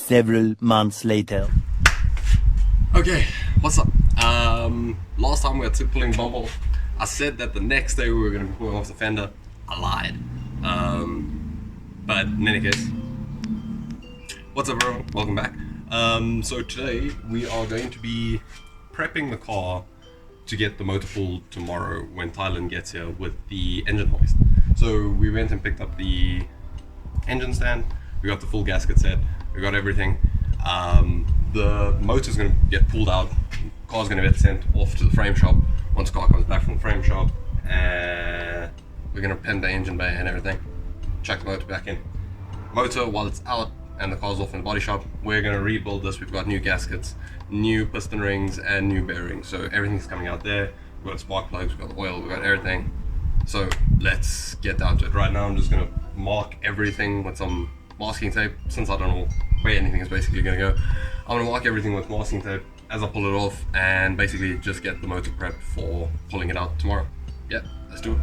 Several months later. Okay, what's up? Last time we had to pulling bump off. I said that the next day we were going to be pulling off the fender. I lied. But in any case, what's up everyone? Welcome back. So today we are going to be prepping the car to get the motor pulled tomorrow when Thailand gets here with the engine hoist. So we went and picked up the engine stand, we got the full gasket set, we got everything. The motor's going to get pulled out, car's going to get sent off to the frame shop once the car comes back from the frame shop, and we're going to pen the engine bay and everything, chuck the motor back in. Motor, while it's out and the car's off in the body shop, we're going to rebuild this. We've got new gaskets, new piston rings and new bearings, so everything's coming out there. We've got spark plugs, we've got the oil, we've got everything. So let's get down to it. Right now I'm just going to mark everything with some masking tape, since I don't know where anything is basically going to go. I'm going to mark everything with masking tape as I pull it off and basically just get the motor prepped for pulling it out tomorrow. Yeah, let's do it.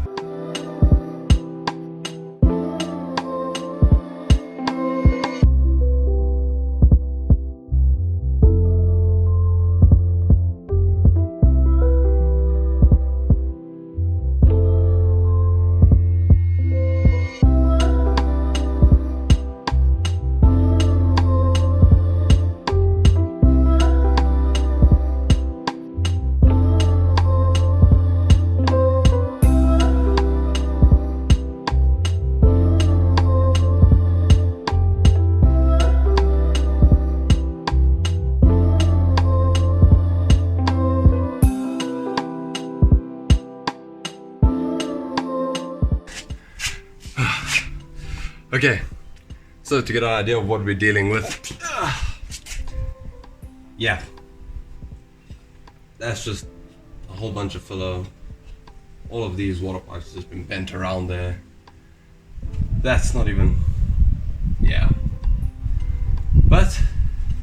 Okay, so to get an idea of what we're dealing with, yeah, that's just a whole bunch of filler. All of these water pipes have just been bent around there. That's not even, yeah, but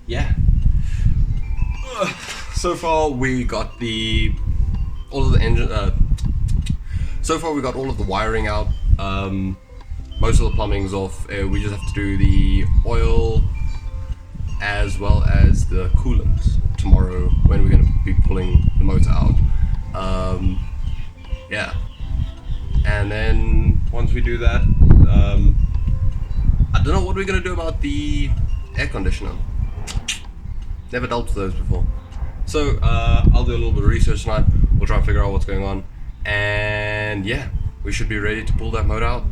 yeah. So far we got all of the engine. So far we got all of the wiring out. Most of the plumbing's off. We just have to do the oil as well as the coolant tomorrow when we're going to be pulling the motor out. Yeah, and then once we do that, I don't know what we're going to do about the air conditioner. Never dealt with those before. So I'll do a little bit of research tonight. We'll try and figure out what's going on, and yeah, we should be ready to pull that motor out.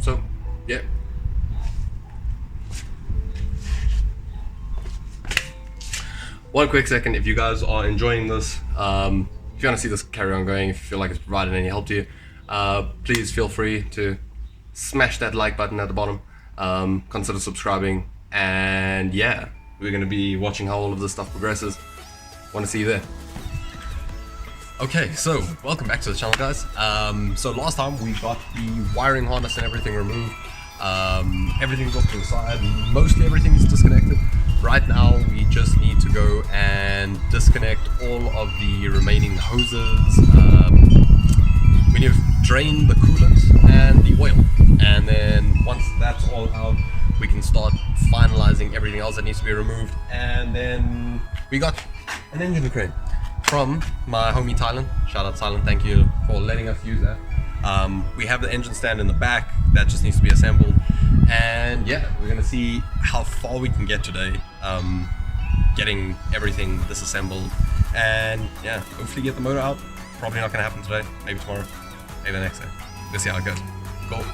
So, yeah. One quick second, if you guys are enjoying this, if you want to see this carry on going, if you feel like it's provided any help to you, please feel free to smash that like button at the bottom, consider subscribing, and yeah, we're going to be watching how all of this stuff progresses. Want to see you there. Okay, so welcome back to the channel, guys. So last time we got the wiring harness and everything removed. Everything's off to the side, mostly everything's disconnected. Right now we just need to go and disconnect all of the remaining hoses. We need to drain the coolant and the oil, and then once that's all out, we can start finalizing everything else that needs to be removed. And then we got an engine crane from my homie Thailand. Shout out Thailand, thank you for letting us use that. We have the engine stand in the back that just needs to be assembled, and yeah, we're gonna see how far we can get today, getting everything disassembled, and yeah, hopefully get the motor out. Probably not gonna happen today, maybe tomorrow, maybe the next day. Let's see how it goes. Cool.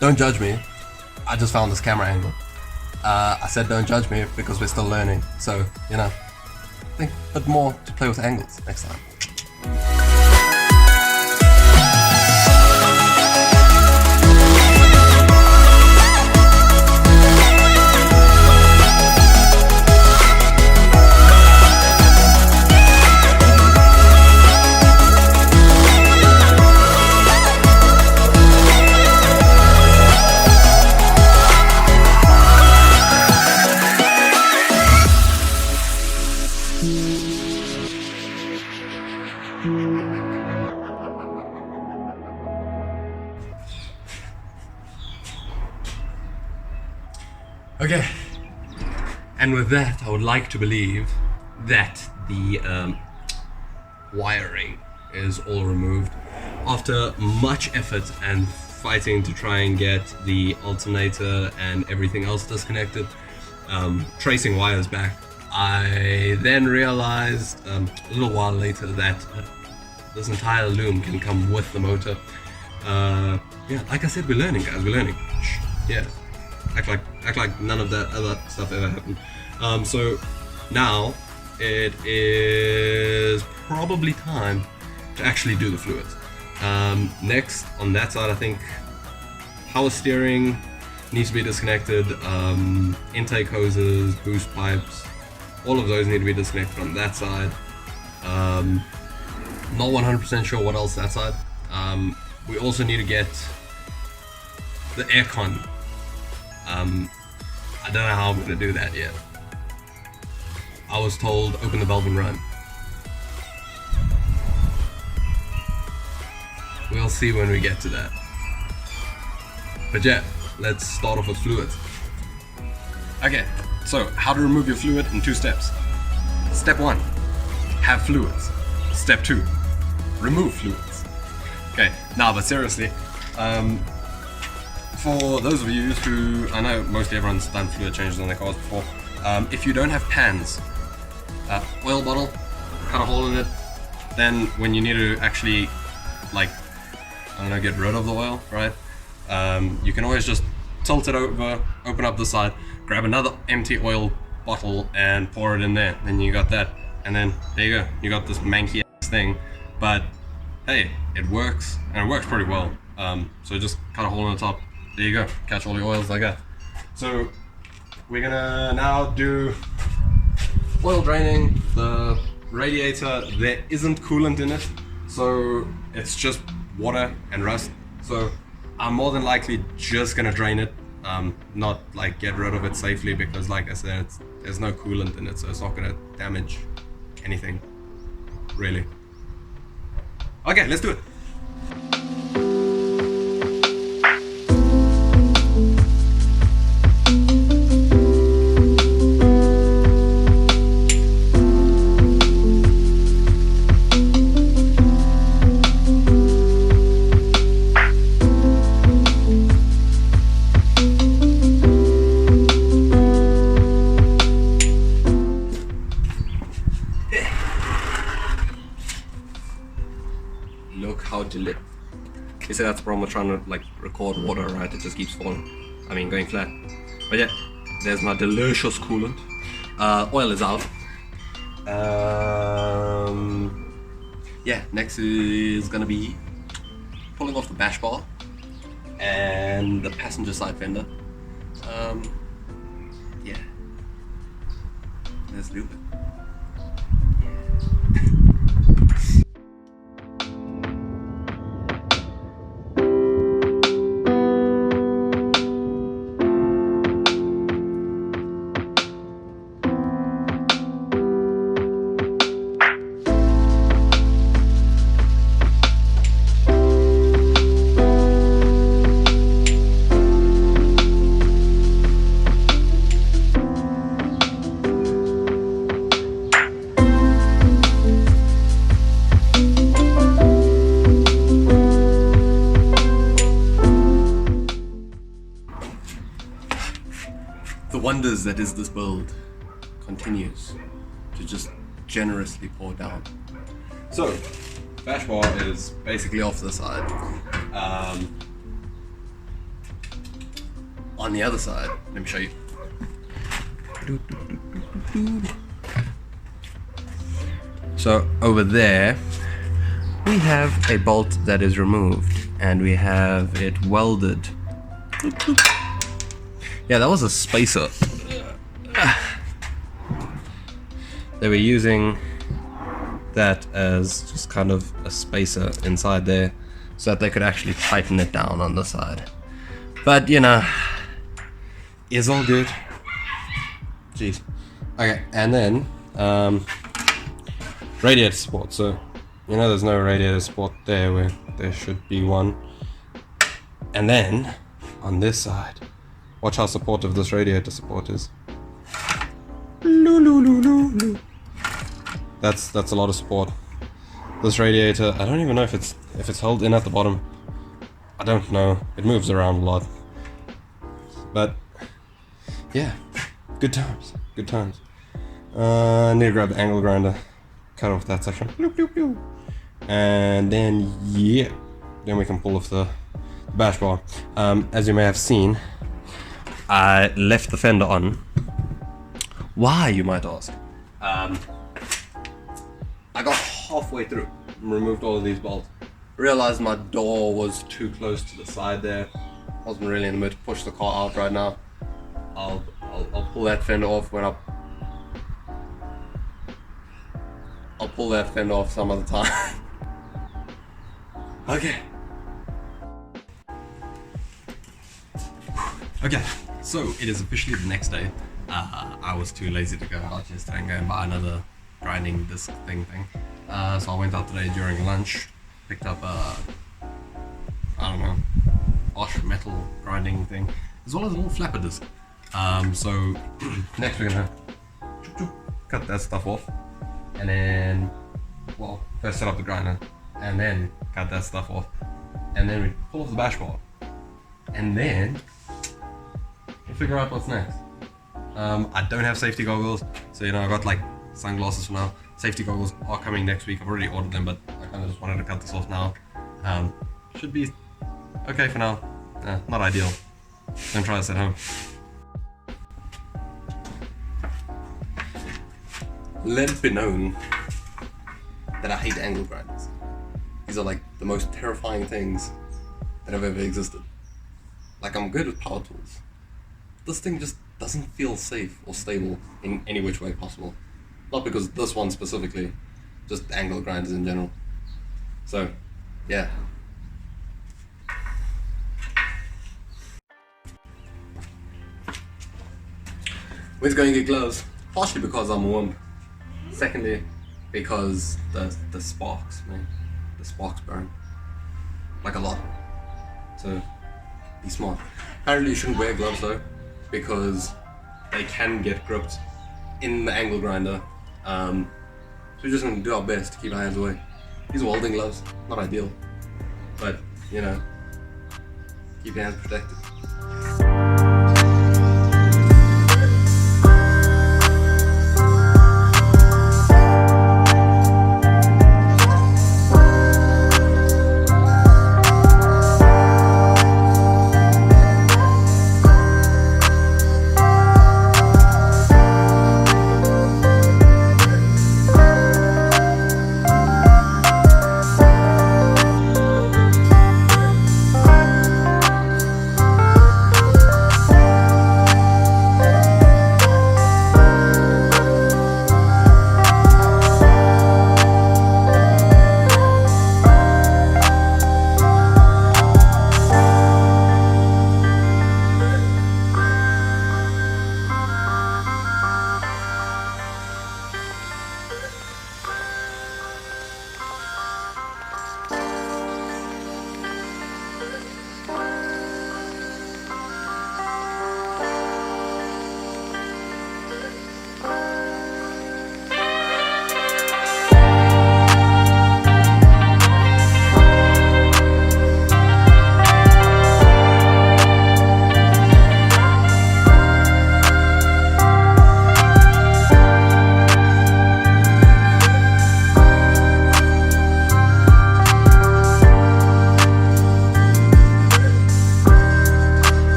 Don't judge me, I just found this camera angle. I said don't judge me because we're still learning, so, you know, think a bit more to play with angles next time. Okay, and with that, I would like to believe that the wiring is all removed. After much effort and fighting to try and get the alternator and everything else disconnected, tracing wires back, I then realized a little while later that this entire loom can come with the motor. Yeah, like I said, we're learning, guys, we're learning. Shh, yeah. Act like none of that other stuff ever happened. So now it is probably time to actually do the fluids. Next on that side, I think power steering needs to be disconnected. Intake hoses, boost pipes, all of those need to be disconnected on that side. Not 100% sure what else that side. We also need to get the aircon. I don't know how I'm going to do that yet. I was told open the valve and run. We'll see when we get to that. But yeah, let's start off with fluids. Okay, so how to remove your fluid in 2 steps. Step 1, have fluids. Step 2, remove fluids. Okay, now but seriously, for those of you who, I know mostly everyone's done fluid changes on their cars before, if you don't have pans, oil bottle, cut a hole in it, then when you need to actually, like, I don't know, get rid of the oil, right? You can always just tilt it over, open up the side, grab another empty oil bottle and pour it in there, and you got that, and then there you go, you got this manky ass thing, but hey, it works, and it works pretty well. So just cut a hole in the top. There you go, catch all the oils like that. So we're gonna now do oil draining. The radiator, there isn't coolant in it, so it's just water and rust. So I'm more than likely just gonna drain it, not like get rid of it safely, because like I said, there's no coolant in it, so it's not gonna damage anything, really. Okay, let's do it. Look how delit. You see, that's the problem with trying to like record water, right? It just keeps falling. I mean, going flat. But yeah, there's my delicious coolant. Oil is out. Yeah, next is gonna be pulling off the bash bar and the passenger side fender. Yeah. Let's do it. The wonders that is this build continues to just generously pour down. So, bash bar is basically off the side. On the other side, let me show you. So over there, we have a bolt that is removed, and we have it welded. Yeah, that was a spacer. They were using that as just kind of a spacer inside there so that they could actually tighten it down on the side. But, you know, it's all good. Jeez. Okay, and then radiator support. So you know there's no radiator support there where there should be one. And then, on this side, watch how supportive this radiator support is. That's a lot of support. This radiator, I don't even know if it's held in at the bottom. I don't know. It moves around a lot. But yeah, good times. Good times. I need to grab the angle grinder, cut off that section. And then yeah, then we can pull off the bash bar. As you may have seen, I left the fender on. Why, you might ask? I got halfway through, removed all of these bolts, realized my door was too close to the side there. Wasn't really in the mood to push the car out right now. I'll pull that fender off when I'll pull that fender off some other time. Okay. Okay, so it is officially the next day. I was too lazy to go out yesterday and go and buy another grinding disc thing. So I went out today during lunch, picked up a, I don't know, Bosch metal grinding thing, as well as a little flapper disc. So next we're gonna cut that stuff off, and then, well, first set up the grinder, and then cut that stuff off, and then we pull off the bash bar, and then we'll figure out what's next. I don't have safety goggles, so you know I got like sunglasses for now. Safety goggles are coming next week. I've already ordered them, but I kind of just wanted to cut this off now. Should be okay for now. Not ideal. Don't try this at home. Let it be known that I hate angle grinders. These are like the most terrifying things that have ever existed. Like, I'm good with power tools. This thing just doesn't feel safe or stable in any which way possible. Not because this one specifically, just angle grinders in general. So, yeah. We're going to get gloves, partially because I'm a wimp. Secondly, because the sparks, man. The sparks burn. Like a lot. So, be smart. Apparently you shouldn't wear gloves though, because they can get gripped in the angle grinder. So we're just gonna do our best to keep our hands away. These are welding gloves, not ideal, but you know, keep your hands protected.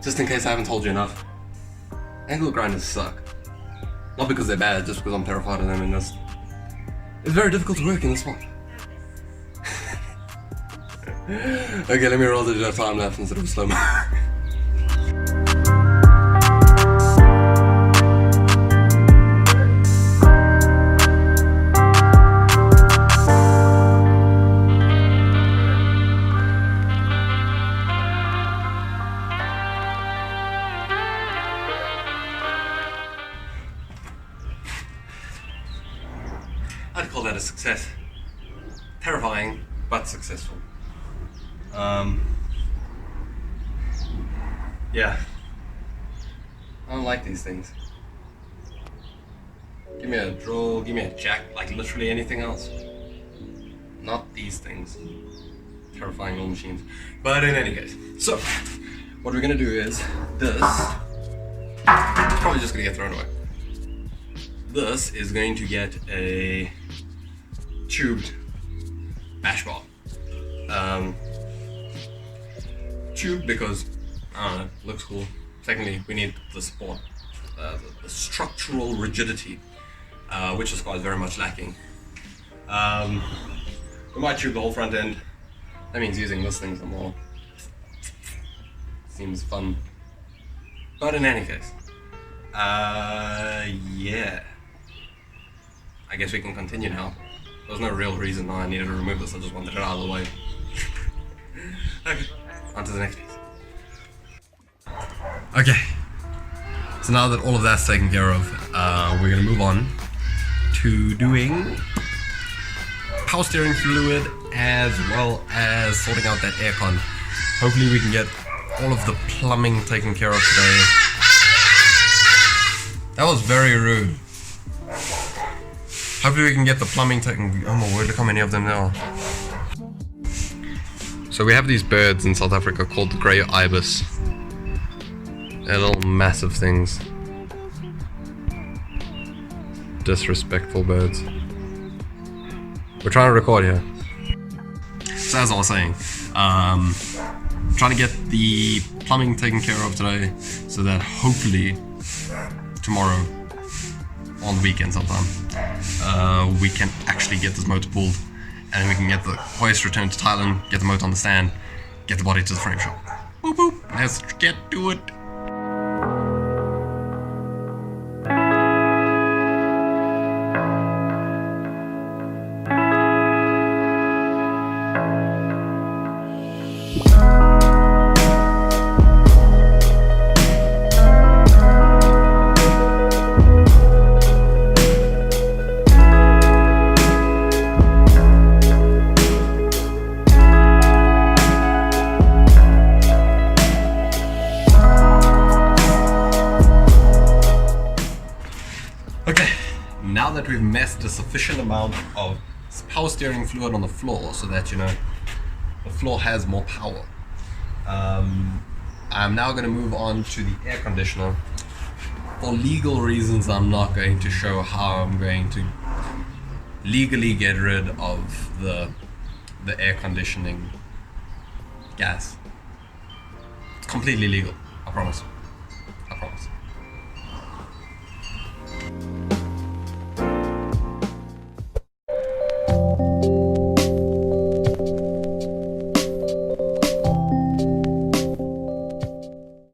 Just in case I haven't told you enough, angle grinders suck. Not because they're bad, just because I'm terrified of them, and it's very difficult to work in this spot. Okay, let me roll the time lapse instead of slow-mo. call that a success. Terrifying, but successful. Yeah. I don't like these things. Give me a drill, give me a jack, like literally anything else. Not these things. Terrifying little machines. But in any case, so what we're gonna do is this. Probably just gonna get thrown away. This is going to get a tubed bash bar. Tube because I don't know, looks cool. Secondly, we need the support, the structural rigidity, which this car is very much lacking. We might tube the whole front end. That means using this thing some more. Seems fun. But in any case, yeah. I guess we can continue now. There's no real reason why I needed to remove this, I just wanted it out of the way. Okay, on to the next piece. Okay, so now that all of that's taken care of, we're going to move on to doing power steering fluid as well as sorting out that aircon. Hopefully we can get all of the plumbing taken care of today. That was very rude. Hopefully we can get the plumbing taken. Oh my word, look how many of them there are. So we have these birds in South Africa called the grey ibis. They're little massive things. Disrespectful birds. We're trying to record here. So as I was saying, trying to get the plumbing taken care of today so that hopefully tomorrow, on the weekend sometime, we can actually get this motor pulled and we can get the hoist returned to Thailand, get the motor on the stand, get the body to the frame shop. Boop boop, let's get to it. Now that we've messed a sufficient amount of power steering fluid on the floor so that, you know, the floor has more power, I'm now going to move on to the air conditioner. For legal reasons, I'm not going to show how I'm going to legally get rid of the air conditioning gas. It's completely legal, I promise. I promise.